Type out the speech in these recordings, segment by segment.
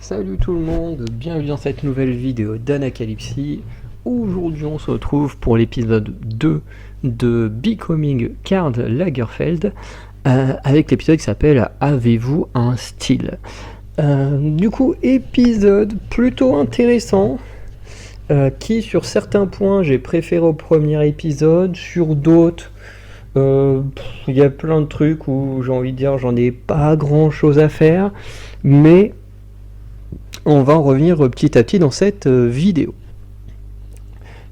Salut tout le monde, bienvenue dans cette nouvelle vidéo d'Anacalypsy. Aujourd'hui on se retrouve pour l'épisode 2 de Becoming Karl Lagerfeld avec l'épisode qui s'appelle Avez-vous un style. Du coup, épisode plutôt intéressant qui sur certains points j'ai préféré au premier épisode, sur d'autres il y a plein de trucs où j'ai envie de dire j'en ai pas grand chose à faire, mais on va en revenir petit à petit dans cette vidéo.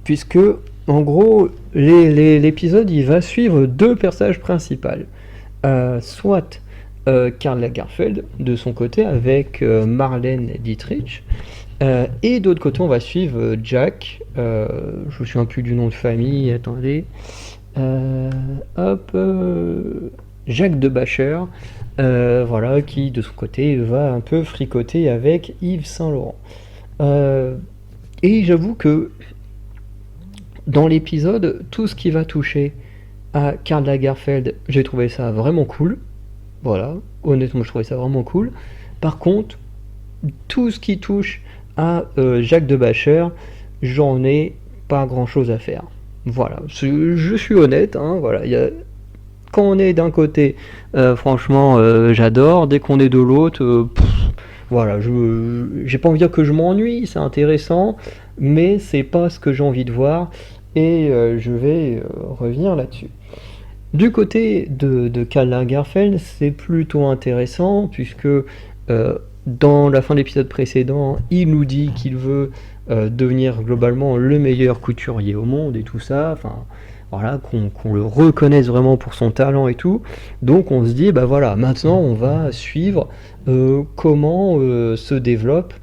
Puisque, en gros, l'épisode il va suivre deux personnages principaux. Soit Karl Lagerfeld de son côté avec Marlène Dietrich. Et d'autre côté, on va suivre Jack. Je me souviens plus du nom de famille, attendez. Jacques de Bacher, voilà, qui de son côté va un peu fricoter avec Yves Saint Laurent. Et j'avoue que dans l'épisode, tout ce qui va toucher à Karl Lagerfeld, j'ai trouvé ça vraiment cool. Voilà, honnêtement, je trouvais ça vraiment cool. Par contre, tout ce qui touche à Jacques de Bacher, j'en ai pas grand chose à faire. Voilà, je suis honnête, hein, voilà, quand on est d'un côté, franchement, j'adore. Dès qu'on est de l'autre, voilà, j'ai pas envie de dire que je m'ennuie, c'est intéressant, mais c'est pas ce que j'ai envie de voir, et je vais revenir là-dessus. Du côté de Karl Lagerfeld, c'est plutôt intéressant, puisque dans la fin de l'épisode précédent, il nous dit qu'il veut devenir globalement le meilleur couturier au monde et tout ça, enfin voilà, qu'on le reconnaisse vraiment pour son talent et tout. Donc on se dit, bah voilà, maintenant on va suivre comment se développe,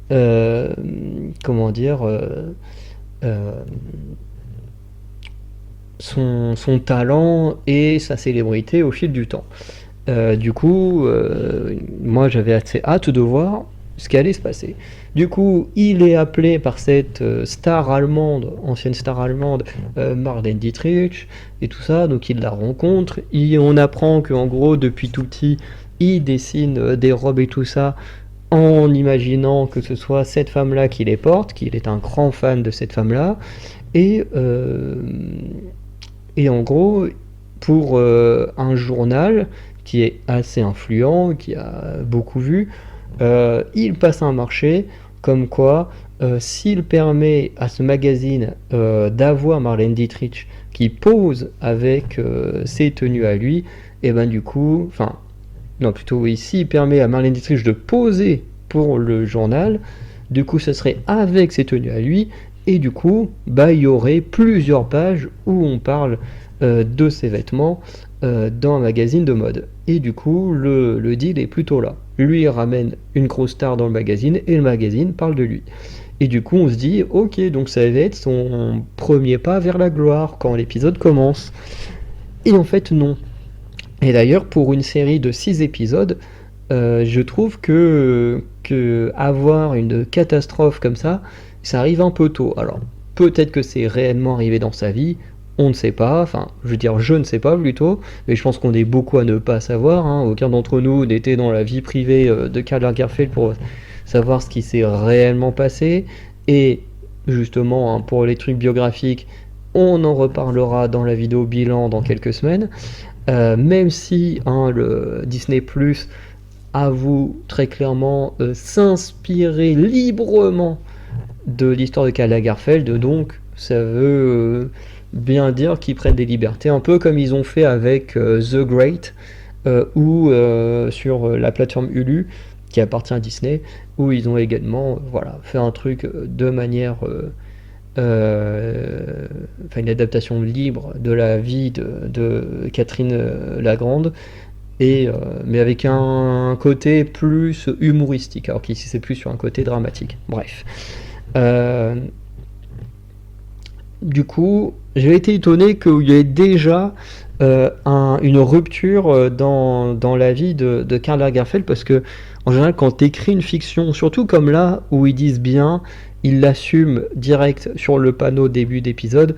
comment dire, son talent et sa célébrité au fil du temps. Du coup, moi j'avais assez hâte de voir ce qui allait se passer. Du coup, il est appelé par cette star allemande, ancienne star allemande, Marlène Dietrich, et tout ça, donc il la rencontre, et on apprend qu'en gros, depuis tout petit, il dessine des robes et tout ça, en imaginant que ce soit cette femme-là qui les porte, qu'il est un grand fan de cette femme-là, et, euh, et en gros, pour un journal qui est assez influent, qui a beaucoup vu, il passe un marché comme quoi s'il permet à ce magazine d'avoir Marlène Dietrich qui pose avec ses tenues à lui, et ben du coup, enfin, non plutôt oui, s'il permet à Marlène Dietrich de poser pour le journal, du coup ce serait avec ses tenues à lui, et du coup, bah, il y aurait plusieurs pages où on parle de ses vêtements dans un magazine de mode. Et du coup, le deal est plutôt là. Lui, il ramène une grosse star dans le magazine et le magazine parle de lui. Et du coup, on se dit, ok, donc ça va être son premier pas vers la gloire quand l'épisode commence. Et en fait, non. Et d'ailleurs, pour une série de 6 épisodes, je trouve que avoir une catastrophe comme ça arrive un peu tôt. Alors, peut-être que c'est réellement arrivé dans sa vie, on ne sait pas, enfin, je veux dire, je ne sais pas plutôt, mais je pense qu'on est beaucoup à ne pas savoir, hein. Aucun d'entre nous n'était dans la vie privée de Karl Lagerfeld pour savoir ce qui s'est réellement passé, et justement, hein, pour les trucs biographiques, on en reparlera dans la vidéo bilan dans quelques semaines, même si hein, le Disney Plus avoue très clairement s'inspirer librement de l'histoire de Karl Lagerfeld, donc ça veut bien dire qu'ils prennent des libertés, un peu comme ils ont fait avec The Great, ou sur la plateforme Hulu, qui appartient à Disney, où ils ont également voilà, fait un truc de manière... une adaptation libre de la vie de Catherine Lagrande, et, mais avec un côté plus humoristique, alors qu'ici c'est plus sur un côté dramatique. Bref. Euh, du coup, j'ai été étonné qu'il y ait déjà une rupture dans la vie de Karl Lagerfeld, parce que en général, quand tu écris une fiction, surtout comme là, où ils disent bien, ils l'assument direct sur le panneau début d'épisode,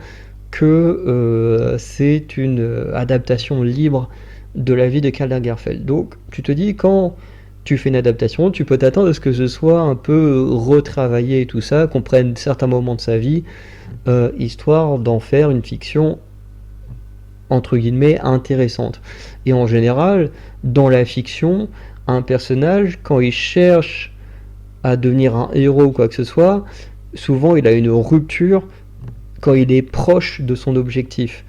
que c'est une adaptation libre de la vie de Karl Lagerfeld. Donc, tu te dis, quand tu fais une adaptation, tu peux t'attendre à ce que ce soit un peu retravaillé et tout ça, qu'on prenne certains moments de sa vie, histoire d'en faire une fiction entre guillemets intéressante. Et en général, dans la fiction, un personnage, quand il cherche à devenir un héros ou quoi que ce soit, souvent il a une rupture quand il est proche de son objectif.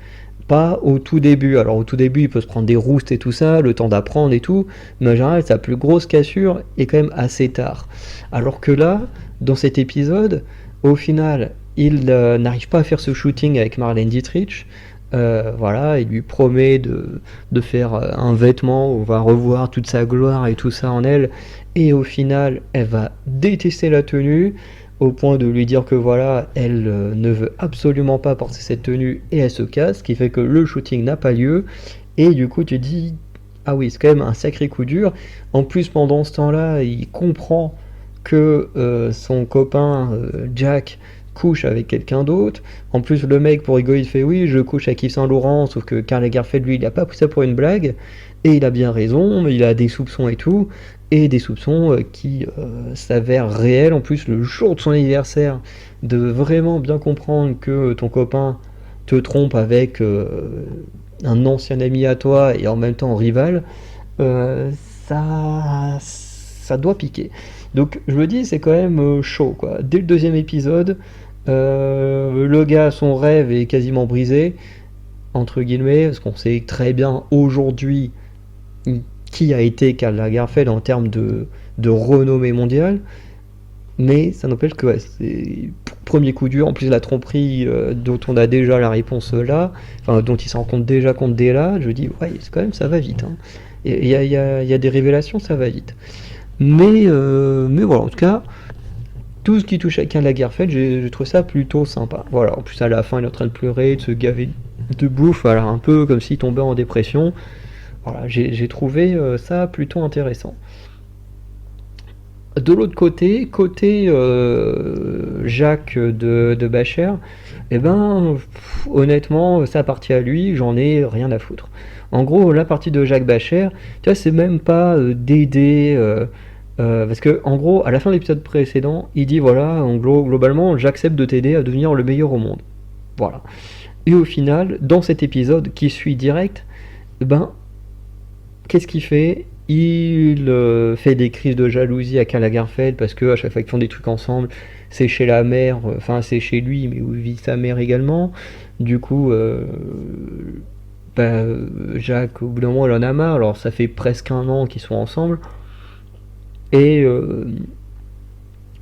Pas au tout début. Alors au tout début, il peut se prendre des roustes et tout ça, le temps d'apprendre et tout, mais en général, sa plus grosse cassure est quand même assez tard. Alors que là, dans cet épisode, au final, il n'arrive pas à faire ce shooting avec Marlène Dietrich. Voilà, il lui promet de faire un vêtement où on va revoir toute sa gloire et tout ça en elle, et au final, elle va détester la tenue au point de lui dire que voilà, elle ne veut absolument pas porter cette tenue et elle se casse, ce qui fait que le shooting n'a pas lieu. Et du coup, tu te dis, ah oui, c'est quand même un sacré coup dur. En plus, pendant ce temps-là, il comprend que son copain Jack couche avec quelqu'un d'autre. En plus, le mec, pour rigoler, il fait oui, je couche avec Yves Saint Laurent, sauf que Karl Lagerfeld, lui, il a pas pris ça pour une blague. Et il a bien raison, mais il a des soupçons et tout, et des soupçons qui s'avèrent réels. En plus, le jour de son anniversaire, de vraiment bien comprendre que ton copain te trompe avec un ancien ami à toi et en même temps rival, euh, ça doit piquer. Donc je me dis, c'est quand même chaud, quoi. Dès le deuxième épisode, le gars, son rêve est quasiment brisé, entre guillemets, parce qu'on sait très bien aujourd'hui qui a été Karl Lagerfeld en termes de renommée mondiale, mais ça n'empêche que ouais, c'est premier coup dur, en plus la tromperie dont on a déjà la réponse là, enfin dont il s'en rend compte déjà compte dès là, je dis ouais, c'est quand même ça va vite. Hein. Il y a des révélations, ça va vite. Mais voilà, en tout cas, tout ce qui touche à Karl Lagerfeld, j'ai trouvé ça plutôt sympa. Voilà, en plus à la fin il est en train de pleurer, de se gaver de bouffe, voilà, un peu comme s'il tombait en dépression. Voilà, j'ai trouvé ça plutôt intéressant. De l'autre côté, côté Jacques de Bacher, eh ben, honnêtement, sa partie à lui, j'en ai rien à foutre. En gros, la partie de Jacques Bacher, tu vois, c'est même pas d'aider. Parce que, en gros, à la fin de l'épisode précédent, il dit voilà, globalement, j'accepte de t'aider à devenir le meilleur au monde. Voilà. Et au final, dans cet épisode qui suit direct, eh ben, qu'est-ce qu'il fait? Il fait des crises de jalousie à Karl Lagerfeld parce que à chaque fois qu'ils font des trucs ensemble, c'est chez la mère, enfin c'est chez lui, mais où vit sa mère également. Du coup, bah, Jacques, au bout d'un moment, il en a marre. Alors ça fait presque un an qu'ils sont ensemble. Et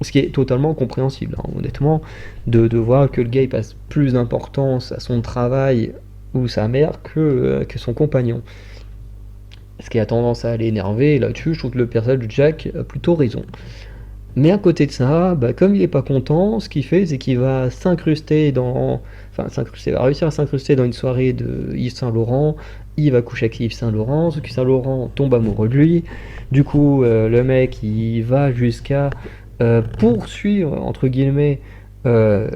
ce qui est totalement compréhensible, hein, honnêtement, de voir que le gars il passe plus d'importance à son travail ou sa mère que son compagnon. Ce qui a tendance à l'énerver, et là-dessus, je trouve que le personnage de Jack a plutôt raison. Mais à côté de ça, bah, comme il est pas content, ce qu'il fait, c'est qu'il va s'incruster dans. Enfin, s'incruster, va réussir à s'incruster dans une soirée de Yves Saint Laurent. Il va coucher avec Yves Saint Laurent, sauf que Saint Laurent tombe amoureux de lui. Du coup, le mec, il va jusqu'à poursuivre, entre guillemets, euh,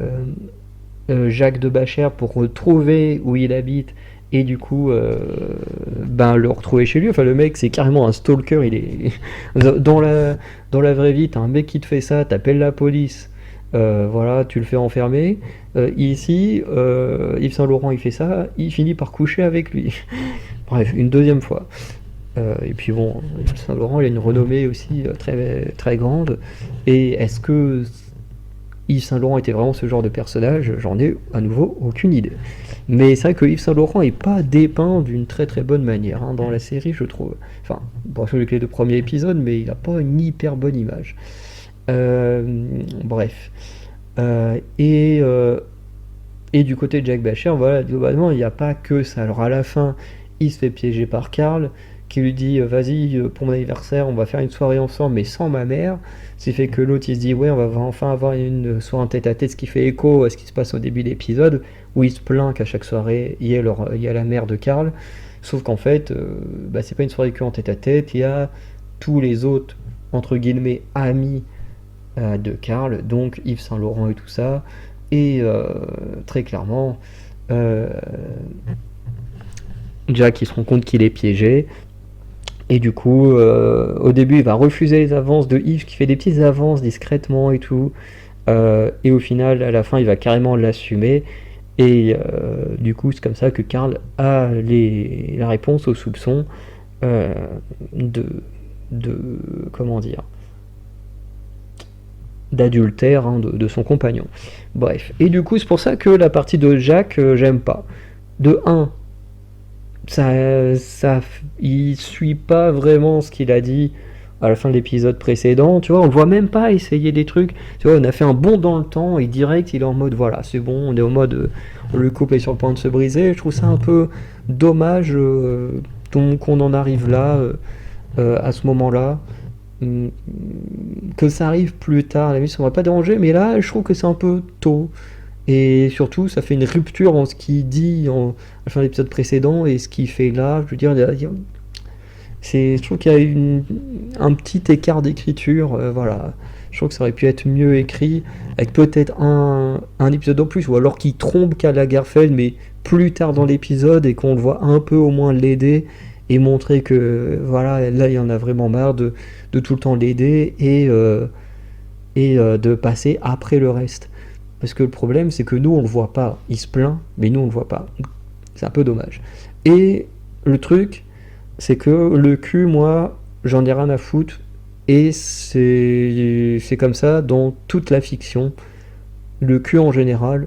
Jacques de Bacher pour retrouver où il habite et du coup ben le retrouver chez lui. Enfin le mec c'est carrément un stalker, il est dans la vraie vie, t'as un mec qui te fait ça, t'appelles la police, voilà, tu le fais enfermer. Ici Yves Saint Laurent il fait ça, il finit par coucher avec lui. Bref, une deuxième fois. Et puis bon, Yves Saint Laurent il a une renommée aussi très très grande. Et est-ce que Yves Saint Laurent était vraiment ce genre de personnage? J'en ai à nouveau aucune idée. Mais c'est vrai que Yves Saint Laurent est pas dépeint d'une très très bonne manière hein, dans la série, je trouve. Enfin, bon, sur les deux premiers épisodes, mais il a pas une hyper bonne image. Bref. Euh, et, euh, et du côté de Jack Bacher, voilà, globalement, il n'y a pas que ça. Alors à la fin, il se fait piéger par Karl, qui lui dit vas-y, pour mon anniversaire, on va faire une soirée ensemble, mais sans ma mère. Ce qui fait que l'autre, il se dit ouais, on va enfin avoir une soirée en tête-à-tête, ce qui fait écho à ce qui se passe au début de l'épisode, où il se plaint qu'à chaque soirée, il y a la mère de Karl. Sauf qu'en fait, bah, c'est pas une soirée que en tête-à-tête, il y a tous les autres, entre guillemets, amis de Karl, donc Yves Saint Laurent et tout ça. Et très clairement, euh, Jack il se rend compte qu'il est piégé Et du coup, au début, il va refuser les avances de Yves, qui fait des petites avances discrètement et tout. Et au final, à la fin, il va carrément l'assumer. Et du coup, c'est comme ça que Karl a la réponse aux soupçons euh, de, de, comment dire, d'adultère, hein, de son compagnon. Bref. Et du coup, c'est pour ça que la partie de Jacques, j'aime pas. De un, il suit pas vraiment ce qu'il a dit à la fin de l'épisode précédent, tu vois, on le voit même pas essayer des trucs, tu vois, on a fait un bond dans le temps et direct il est en mode voilà, c'est bon, on est au mode le couple est sur le point de se briser, je trouve ça un peu dommage qu'on en arrive là, à ce moment-là. Hum, que ça arrive plus tard, à la limite ça m'aurait pas dérangé, mais là je trouve que c'est un peu tôt. Et surtout, ça fait une rupture en ce qu'il dit à la fin de l'épisode précédent et ce qu'il fait là. Je veux dire, je trouve qu'il y a un petit écart d'écriture. Voilà. Je trouve que ça aurait pu être mieux écrit, avec peut-être un épisode en plus, ou alors qu'il trompe Karl Lagerfeld, mais plus tard dans l'épisode et qu'on le voit un peu au moins l'aider et montrer que voilà, là il en a vraiment marre de tout le temps l'aider et de passer après le reste. Parce que le problème, c'est que nous, on le voit pas. Il se plaint, mais nous, on le voit pas. C'est un peu dommage. Et le truc, c'est que le cul, moi, j'en ai rien à foutre. Et c'est comme ça dans toute la fiction. Le cul, en général,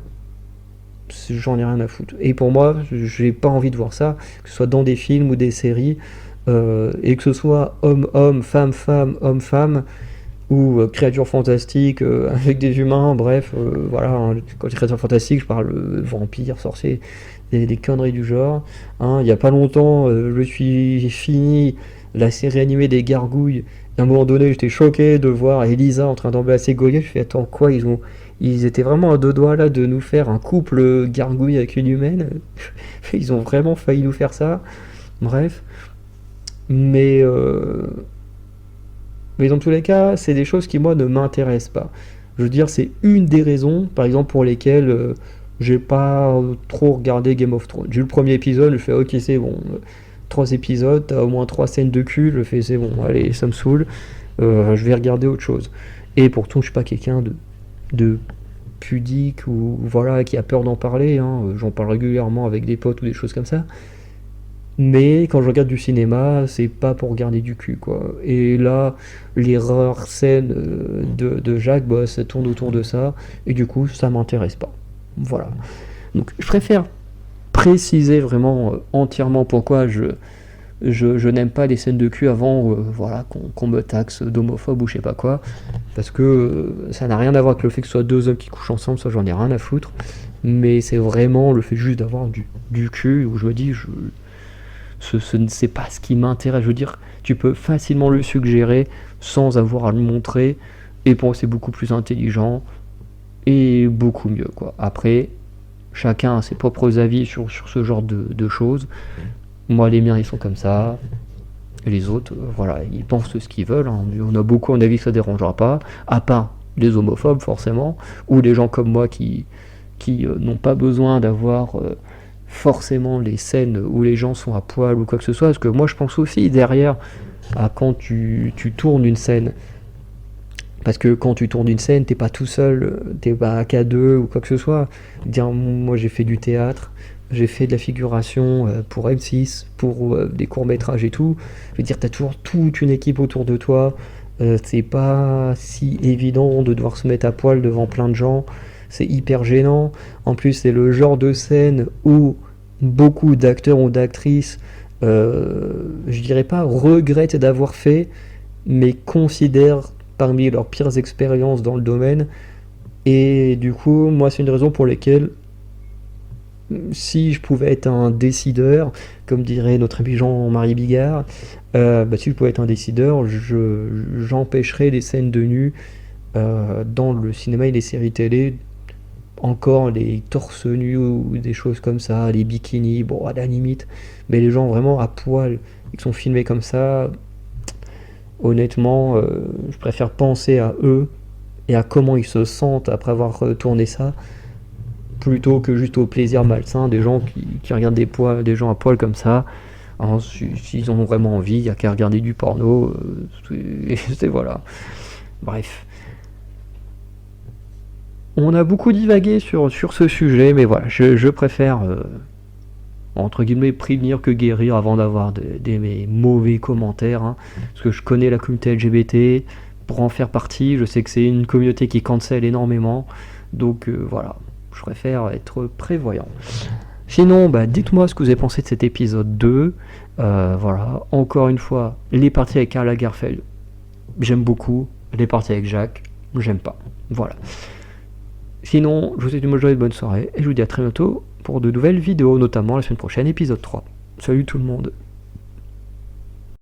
j'en ai rien à foutre. Et pour moi, j'ai pas envie de voir ça, que ce soit dans des films ou des séries. Et que ce soit homme-homme, femme-femme, homme-femme ou créatures fantastiques avec des humains, bref, voilà, hein, quand je dis créatures fantastiques, je parle vampires, sorciers, des conneries du genre. Hein. Il n'y a pas longtemps, je suis fini la série animée des Gargouilles, et à un moment donné, j'étais choqué de voir Elisa en train d'embrasser Goliath, je fais attends, quoi, ils étaient vraiment à deux doigts là de nous faire un couple gargouille avec une humaine, ils ont vraiment failli nous faire ça, bref, mais... Mais dans tous les cas, c'est des choses qui, moi, ne m'intéressent pas. Je veux dire, c'est une des raisons, par exemple, pour lesquelles j'ai pas trop regardé Game of Thrones. J'ai eu le premier épisode, je fais ok, c'est bon. 3 épisodes, t'as au moins 3 scènes de cul, je fais c'est bon, allez, ça me saoule. Je vais regarder autre chose. Et pourtant, je suis pas quelqu'un de pudique ou voilà, qui a peur d'en parler. Hein. J'en parle régulièrement avec des potes ou des choses comme ça. Mais quand je regarde du cinéma, c'est pas pour regarder du cul, quoi. Et là, les rares scènes de Jacques, bah, ça tourne autour de ça, et du coup, ça m'intéresse pas. Voilà. Donc, je préfère préciser vraiment entièrement pourquoi je n'aime pas les scènes de cul avant voilà, qu'on me taxe d'homophobe ou je sais pas quoi. Parce que ça n'a rien à voir avec le fait que ce soit deux hommes qui couchent ensemble, ça j'en ai rien à foutre. Mais c'est vraiment le fait juste d'avoir du cul où je me dis, ce n'est pas ce qui m'intéresse. Je veux dire, tu peux facilement le suggérer sans avoir à le montrer. Et pour moi, c'est beaucoup plus intelligent et beaucoup mieux, quoi. Après, chacun a ses propres avis sur ce genre de choses. Moi, les miens, ils sont comme ça. Et les autres, voilà, ils pensent ce qu'ils veulent. Hein. On a beaucoup en avis que ça ne dérangera pas. À part les homophobes, forcément. Ou les gens comme moi qui n'ont pas besoin d'avoir... forcément les scènes où les gens sont à poil ou quoi que ce soit, parce que moi je pense aussi derrière à quand tu tournes une scène, parce que quand tu tournes une scène t'es pas tout seul, t'es pas qu'à deux ou quoi que ce soit. Dire, moi j'ai fait du théâtre, j'ai fait de la figuration pour M6, pour des courts-métrages et tout, je veux dire t'as toujours toute une équipe autour de toi, c'est pas si évident de devoir se mettre à poil devant plein de gens, c'est hyper gênant. En plus, c'est le genre de scène où beaucoup d'acteurs ou d'actrices, je dirais pas regrettent d'avoir fait, mais considèrent parmi leurs pires expériences dans le domaine. Et du coup, moi, c'est une raison pour laquelle, si je pouvais être un décideur, comme dirait notre ami Jean-Marie Bigard, si je pouvais être un décideur, j'empêcherais les scènes de nu dans le cinéma et les séries télé, encore les torse nus ou des choses comme ça, les bikinis, bon à la limite, mais les gens vraiment à poil qui sont filmés comme ça, honnêtement, je préfère penser à eux et à comment ils se sentent après avoir tourné ça, plutôt que juste au plaisir malsain des gens qui regardent des gens à poil comme ça. Hein, s'ils en ont vraiment envie, il n'y a qu'à regarder du porno. Voilà. Bref. On a beaucoup divagué sur ce sujet, mais voilà, je préfère, entre guillemets, prévenir que guérir avant d'avoir des mauvais commentaires, hein, parce que je connais la communauté LGBT, pour en faire partie, je sais que c'est une communauté qui cancelle énormément, donc voilà, je préfère être prévoyant. Sinon, dites-moi ce que vous avez pensé de cet épisode 2. Voilà, encore une fois, les parties avec Karl Lagerfeld, j'aime beaucoup. Les parties avec Jacques, j'aime pas. Voilà. Sinon, je vous souhaite une bonne journée, de bonne soirée, et je vous dis à très bientôt pour de nouvelles vidéos, notamment la semaine prochaine, épisode 3. Salut tout le monde.